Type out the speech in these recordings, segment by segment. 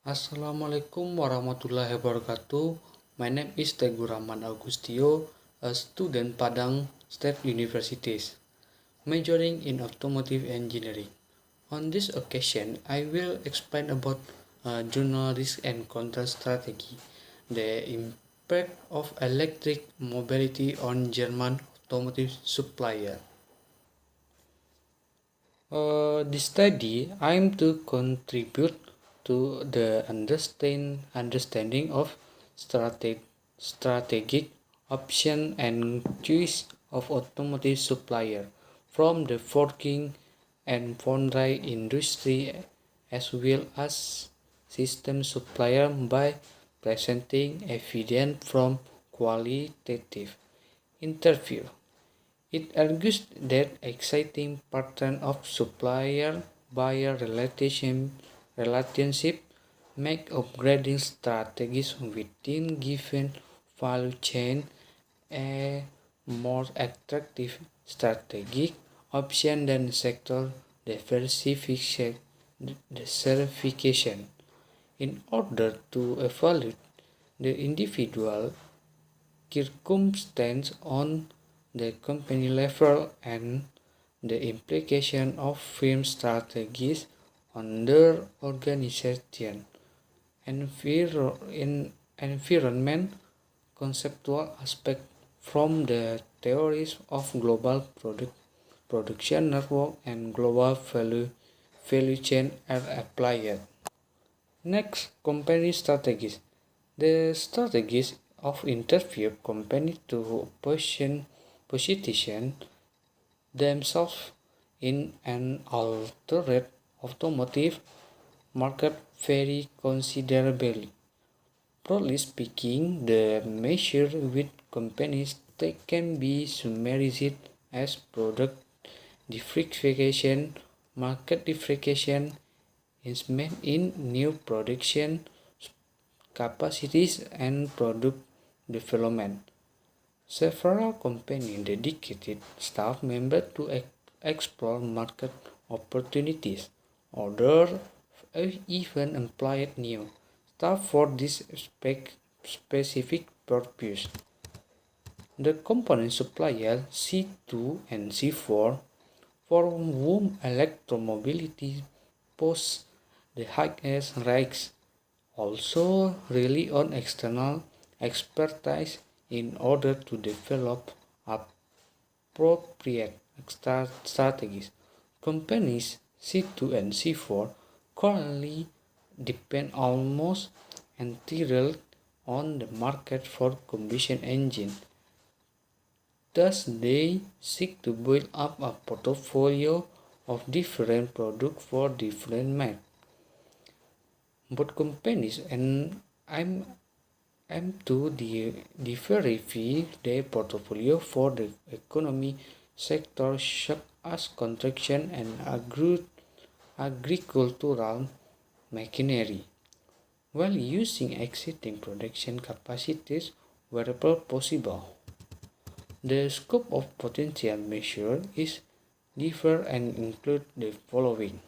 Assalamualaikum warahmatullahi wabarakatuh. My name is Teguh Rahman Augustio, a student Padang State Universities, majoring in automotive engineering. On this occasion, I will explain about journal risk and control strategy, the impact of electric mobility on German automotive supplier. This study aims to contribute to the understanding of strategic option and choice of automotive supplier from the forging and foundry industry as well as system supplier by presenting evidence from qualitative interview. It argues that exciting pattern of supplier-buyer relationship make upgrading strategies within given value chain a more attractive strategic option than sector diversification. In order to evaluate the individual circumstance on the company level and the implication of firm strategies on their organization environment conceptual aspect from the theories of global production network and global value chain are applied. Next, company strategies. The strategies of interview company to position themselves in an altered automotive market vary considerably. Broadly speaking, the measure with companies can be summarized as product diversification, market diversification, investment in new production capacities, and product development. Several companies dedicated staff members to explore market opportunities. Others even employed new staff for this specific purpose. The component supplier C2 and C4, for whom electromobility poses the highest risks, also rely on external expertise in order to develop appropriate strategies. Companies C2 and C4 currently depend almost entirely on the market for combustion engine. Thus, they seek to build up a portfolio of different products for different markets. Both companies and aim to diversify their portfolio for the economy sector such as construction and agricultural machinery, while using existing production capacities wherever possible. The scope of potential measure is differ and include the following.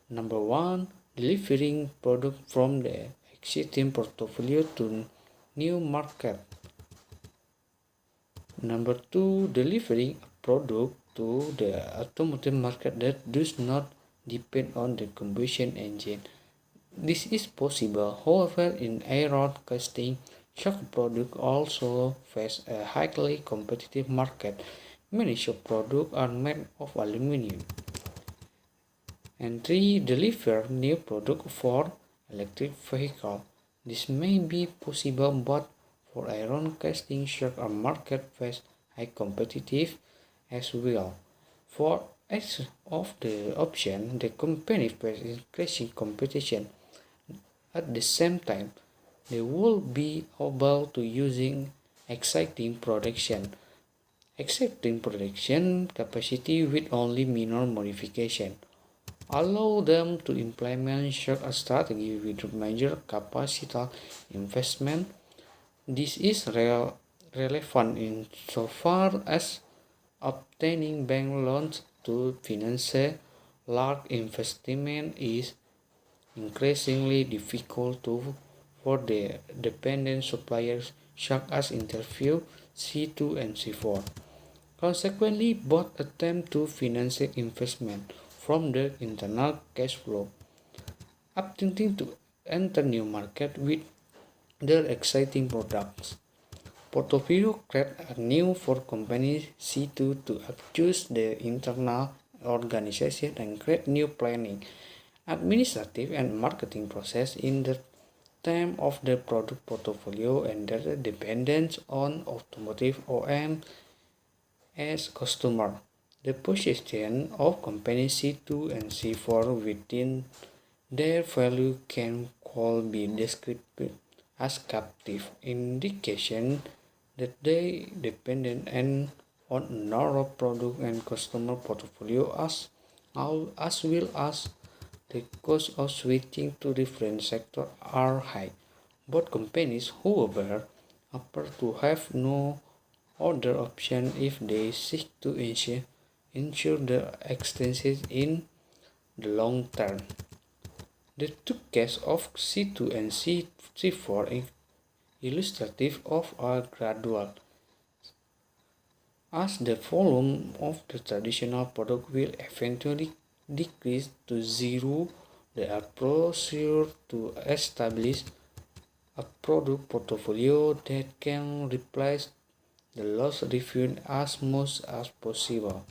Number 1. Delivering product from the existing portfolio to new market. Number 2. Delivering a product to the automotive market that does not depend on the combustion engine. This is possible, however, in aero casting, such products also face a highly competitive market. Many such products are made of aluminum. And 3. Deliver new product for electric vehicle. This may be possible, but for iron casting such a market face high competitive as well. For each of the option, the company faces increasing competition. At the same time, they will be able to using existing production capacity with only minor modification, allow them to implement such a strategy with major capital investment. This is relevant insofar as obtaining bank loans to finance large investment is increasingly difficult for the dependent suppliers such as interview C2 and C4. Consequently, both attempt to finance investment from their internal cash flow, attempting to enter new market with their exciting products. Portfolio create a new for company C2 to adjust their internal organization and create new planning, administrative and marketing process in the term of their product portfolio and their dependence on automotive OEM as customer. The position of company C2 and C4 within their value can be described as captive, indication that they dependent on a narrow product and customer portfolio as well as the cost of switching to different sectors are high. Both companies, however, appear to have no other option if they seek to ensure the extension in the long term. The two cases of C2 and C4 are illustrative of a gradual, as the volume of the traditional product will eventually decrease to zero. They are proceed to establish a product portfolio that can replace the lost revenue as much as possible.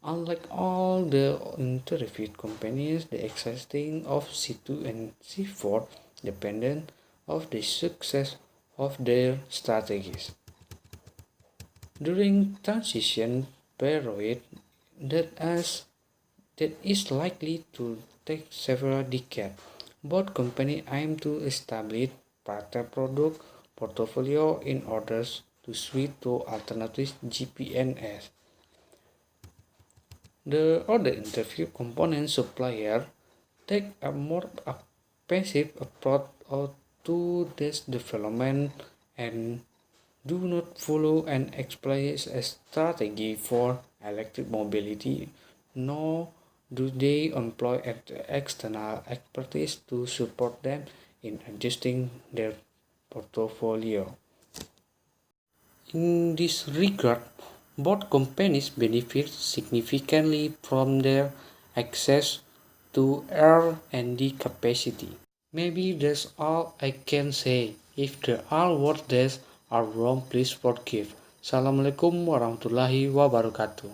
Unlike all the interviewed companies, the existing of C2 and C4 dependent of the success of their strategies. During transition period that is likely to take several decades, both companies aim to establish better product portfolio in order to switch to alternative GPNS. The other interview component supplier take a more passive approach to this development and do not follow an explicit strategy for electric mobility, nor do they employ external expertise to support them in adjusting their portfolio. In this regard, both companies benefit significantly from their access to R&D capacity. Maybe that's all I can say. If there are words that are wrong, please forgive. Assalamualaikum warahmatullahi wabarakatuh.